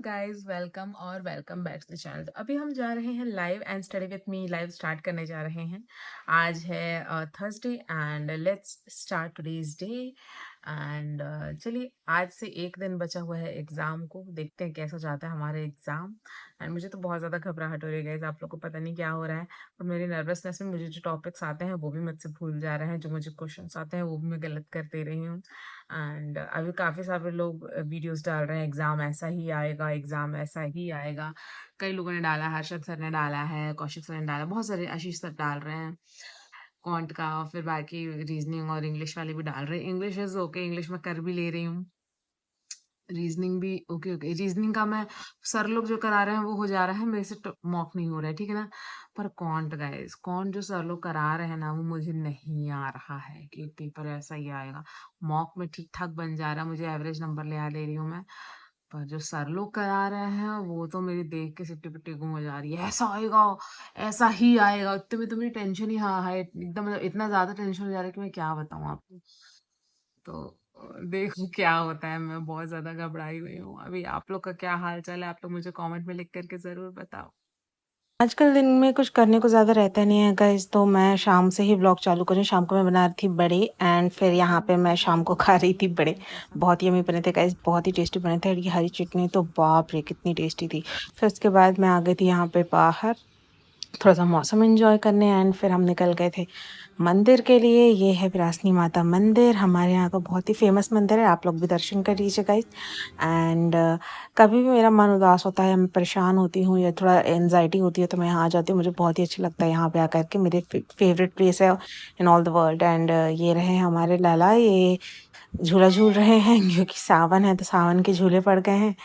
Guys, welcome और welcome back to the channel. तो अभी हम जा रहे हैं live and study with me live start करने जा रहे हैं। आज है Thursday and let's start today's day. And चलिए, आज से एक दिन बचा हुआ है एग्ज़ाम को, देखते हैं कैसा जाता है हमारे एग्ज़ाम। एंड मुझे तो बहुत ज़्यादा घबराहट हो रही है गाइस, आप लोग को पता नहीं क्या हो रहा है। और मेरी नर्वसनेस में मुझे जो टॉपिक्स आते हैं वो भी मुझसे भूल जा रहे हैं, जो मुझे क्वेश्चंस आते हैं वो भी मैं गलत कर दे रही हूँ। एंड अभी काफ़ी सारे लोग वीडियोस डाल रहे हैं, एग्ज़ाम ऐसा ही आएगा, एग्ज़ाम ऐसा ही आएगा। कई लोगों ने डाला, हर्षद सर ने डाला है, कौशिक सर ने डाला, बहुत सारे आशीष सर डाल रहे हैं क्वांट का, फिर बाकी रीजनिंग और इंग्लिश वाले भी डाल रहे हैं। इंग्लिश इज़ ओके, इंग्लिश में कर भी ले रही हूँ। रीजनिंग भी ओके ओके, रीजनिंग का मैं सर लोग जो करा रहे हैं वो हो जा रहा है, मेरे से मॉक नहीं हो रहा है, ठीक है ना। पर कॉन्ट गाइस, कॉन्ट जो सर लोग करा रहे हैं ना वो मुझे नहीं आ रहा है कि पेपर ऐसा ही आएगा। मॉक में ठीक ठाक बन जा रहा है, मुझे एवरेज नंबर ले रही हूँ मैं। पर जो सर लोग करा रहे हैं वो तो मेरी देख के सिट्टी पिट्टी गुम हो जा रही है, ऐसा आएगा, ऐसा ही आएगा। इतने में तो मेरी टेंशन ही हाँ है एकदम, मतलब इतना ज्यादा टेंशन हो जा रहा है कि मैं क्या बताऊँ आपको। तो देखो क्या होता है, मैं बहुत ज़्यादा घबराई हुई हूँ। अभी आप लोग का क्या हाल-चाल है? आप लोग मुझे कमेंट में लिख कर के ज़रूर बताओ। आजकल दिन में कुछ करने को ज़्यादा रहता नहीं है गाइस, तो मैं शाम से ही व्लॉग चालू करी। शाम को मैं बना रही थी बड़े एंड फिर यहाँ पे मैं शाम को खा रही थी बड़े। बहुत यम्मी बने थे गाइस, बहुत ही टेस्टी बने थे। और ये हरी चटनी तो बाप रे कितनी टेस्टी थी। फिर उसके बाद मैं आ गई थी यहाँ पे बाहर थोड़ा-सा मौसम एन्जॉय करने एंड फिर हम निकल गए थे मंदिर के लिए। ये है विरासनी माता मंदिर, हमारे यहाँ का बहुत ही फ़ेमस मंदिर है, आप लोग भी दर्शन कर लीजिए गाइस। एंड कभी भी मेरा मन उदास होता है, मैं परेशान होती हूँ या थोड़ा एंग्ज़ायटी होती है तो मैं यहाँ आ जाती हूँ। मुझे बहुत ही अच्छा लगता है यहाँ पे आकर के, मेरे फ़ेवरेट प्लेस है in all the world. And ये रहे हमारे लाला, ये झूला झूल रहे हैं क्योंकि सावन है तो सावन के झूले पड़ गए हैं।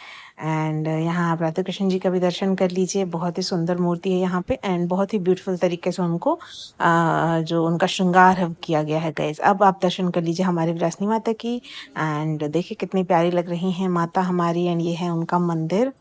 एंड यहाँ आप राधा कृष्ण जी का भी दर्शन कर लीजिए, बहुत ही सुंदर मूर्ति है यहाँ पे एंड बहुत ही ब्यूटीफुल तरीके से उनको जो उनका श्रृंगार है वो किया गया है गाइस। अब आप दर्शन कर लीजिए हमारी विलासनी माता की एंड देखिए कितनी प्यारी लग रही हैं माता हमारी। एंड ये है उनका मंदिर,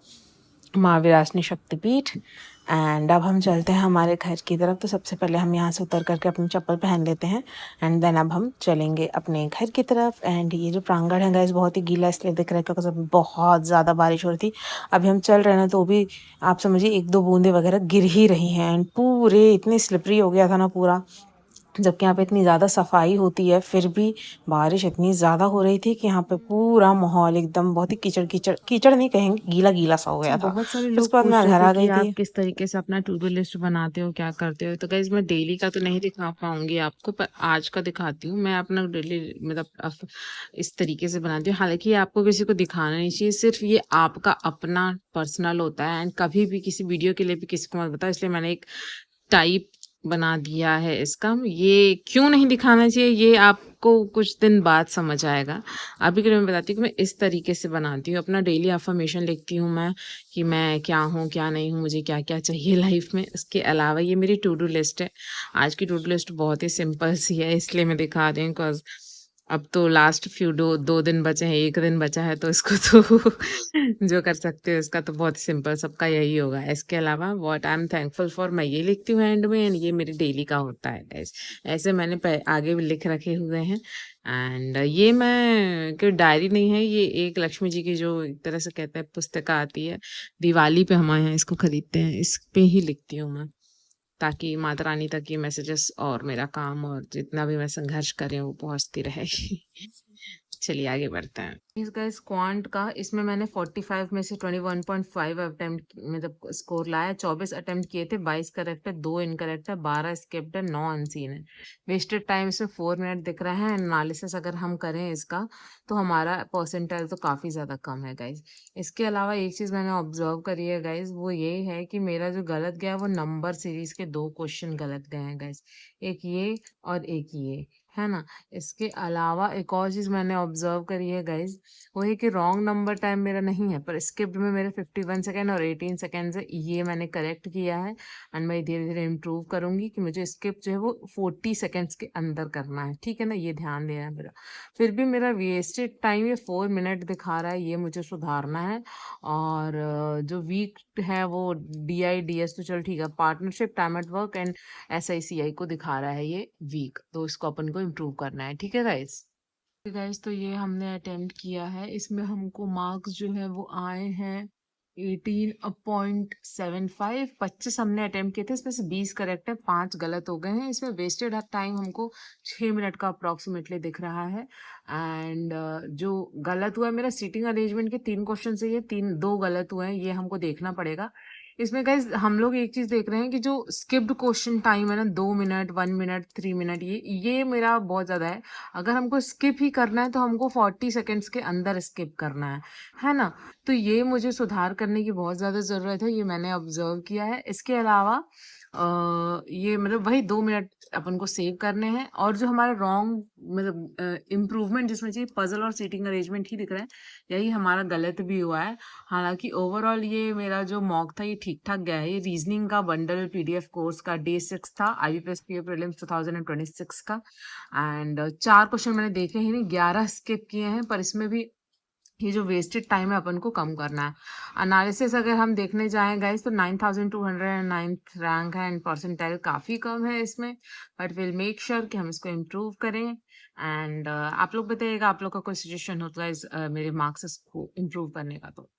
माँ विलासनी शक्तिपीठ। एंड अब हम चलते हैं हमारे घर की तरफ। तो सबसे पहले हम यहाँ से उतर करके अपनी चप्पल पहन लेते हैं एंड देन अब हम चलेंगे अपने घर की तरफ। एंड ये जो प्रांगण है गाइस बहुत ही गीला इसलिए दिख रहा है क्योंकि अभी बहुत ज़्यादा बारिश हो रही थी। अभी हम चल रहे हैं ना तो भी आप समझिए एक दो बूंदे वगैरह गिर ही रही हैं एंड पूरे इतनी स्लिपरी हो गया था ना पूरा। जबकि यहाँ पे इतनी ज़्यादा सफाई होती है फिर भी बारिश इतनी ज़्यादा हो रही थी कि यहाँ पे पूरा माहौल एकदम बहुत ही कीचड़ कीचड़, कीचड़ नहीं कहेंगे, गीला गीला सा हो अच्छा, गया था। बहुत सारे फिर लोग उसके बाद पूछ मैं रहे घर थे आ कि गई आप थी। किस तरीके से अपना टू डू लिस्ट बनाते हो, क्या करते हो। तो गाइज मैं डेली का तो नहीं दिखा पाऊंगी आपको, पर आज का दिखाती हूँ। मैं अपना डेली मतलब इस तरीके से बनाती हूँ। हालांकि ये आपको किसी को दिखाना नहीं चाहिए, सिर्फ ये आपका अपना पर्सनल होता है। एंड कभी भी किसी वीडियो के लिए भी किसी को मत बताओ, इसलिए मैंने एक टाइप बना दिया है इसका। ये क्यों नहीं दिखाना चाहिए ये आपको कुछ दिन बाद समझ आएगा। अभी के लिए मैं बताती हूँ कि मैं इस तरीके से बनाती हूँ। अपना डेली अफर्मेशन लिखती हूँ मैं कि मैं क्या हूँ क्या नहीं हूँ, मुझे क्या क्या चाहिए लाइफ में। इसके अलावा ये मेरी टू डू लिस्ट है। आज की टू डू लिस्ट बहुत ही सिंपल सी है, इसलिए मैं दिखा रही हूँ। बिकॉज अब तो लास्ट फ्यू दो दिन बचे हैं, एक दिन बचा है, तो इसको तो जो कर सकते हो इसका तो बहुत सिंपल सबका यही होगा। इसके अलावा what I am thankful for मैं ये लिखती हूँ एंड में, एंड ये मेरे डेली का होता है guys। ऐसे मैंने आगे भी लिख रखे हुए हैं। एंड ये मैं कोई डायरी नहीं है, ये एक लक्ष्मी जी की जो एक तरह से कहते हैं पुस्तक आती है, दिवाली पे हमारे यहाँ इसको खरीदते हैं, इस पे ही लिखती हूँ मैं, ताकि माता रानी तक ये मैसेजेस और मेरा काम और जितना भी मैं संघर्ष कर रही हूँ वो पहुंचती रहे। चलिए आगे बढ़ते हैं। इसका इस क्वांट का, इसमें मैंने 45 में से 21.5 अटेम्प्ट मतलब स्कोर लाया। 24 अटेम्प्ट किए थे, 22 करेक्ट है, 2 इनकरेक्ट है, 12 स्किप्ड है, 9 अनसीन है। वेस्टेड टाइम इसमें 4 मिनट दिख रहा है। एनालिसिस अगर हम करें इसका तो हमारा परसेंटाइल तो काफ़ी ज़्यादा कम है गाइज। इसके अलावा एक चीज़ मैंने ऑब्जर्व करी है गाइज, वो ये है कि मेरा जो गलत गया है वो नंबर सीरीज के 2 क्वेश्चन गलत गए हैं गाइज, एक ये और एक ये, है ना। इसके अलावा एक और चीज़ मैंने ऑब्जर्व करी है गाइज, वो है कि रॉन्ग नंबर टाइम मेरा नहीं है, पर स्किप्ड में मेरे 51 सेकेंड और 18 सेकेंड है, ये मैंने करेक्ट किया है। एंड मैं धीरे धीरे इम्प्रूव करूंगी कि मुझे स्किप जो है वो 40 सेकेंड्स के अंदर करना है, ठीक है ना, ये ध्यान देना है मेरा। फिर भी मेरा वेस्टेड टाइम ये 4 मिनट दिखा रहा है, ये मुझे सुधारना है। और जो वीक है वो DIDS, तो चल ठीक है, partnership time at work and SICI को दिखा रहा है ये वीक, तो इसको अपन को इम्प्रूव करना है, ठीक है गाइस। गाइस तो ये हमने अटेम्प्ट किया है, इसमें हमको मार्क्स जो है वो आए हैं 18.75 25 हमने अटेम्प्ट किए थे, इसमें से 20 करेक्ट है, 5 गलत हो गए हैं। इसमें वेस्टेड टाइम हमको 6 मिनट का अप्रॉक्सीमेटली दिख रहा है। एंड जो गलत हुआ है मेरा सीटिंग अरेंजमेंट के 3 क्वेश्चन से, ये 2 गलत हुए हैं, ये हमको देखना पड़ेगा। इसमें गाइस हम लोग एक चीज देख रहे हैं कि जो स्किप्ड क्वेश्चन टाइम है ना, 2 मिनट, 1 मिनट, 3 मिनट, ये मेरा बहुत ज्यादा है। अगर हमको स्किप ही करना है तो हमको 40 सेकेंड्स के अंदर स्किप करना है ना। तो ये मुझे सुधार करने की बहुत ज़्यादा ज़रूरत है, ये मैंने ऑब्ज़र्व किया है। इसके अलावा ये मतलब वही 2 मिनट अपन को सेव करने हैं, और जो हमारा रॉन्ग मतलब इम्प्रूवमेंट जिसमें चाहिए पज़ल और सीटिंग अरेंजमेंट ही दिख रहा है, यही हमारा गलत भी हुआ है। हालाँकि ओवरऑल ये मेरा जो मॉक था ये ठीक-ठाक गया है। ये रीज़निंग का बंडल पीडीएफ कोर्स का डे 6 था, आईबीपीएस पीओ प्रीलिम्स 2026 का। एंड 4 क्वेश्चन मैंने देखे ही नहीं, 11 स्किप किए हैं, पर इसमें भी ये जो वेस्टेड टाइम है अपन को कम करना है। एनालिसिस अगर हम देखने जाएं गाइस तो 9209th रैंक है, एंड परसेंटाइल काफ़ी कम है इसमें, बट विल मेक श्योर कि हम इसको इम्प्रूव करें। एंड आप लोग बताइएगा, आप लोग का कोई सजेशन हो तो गाइस मेरे मार्क्स को इम्प्रूव करने का तो।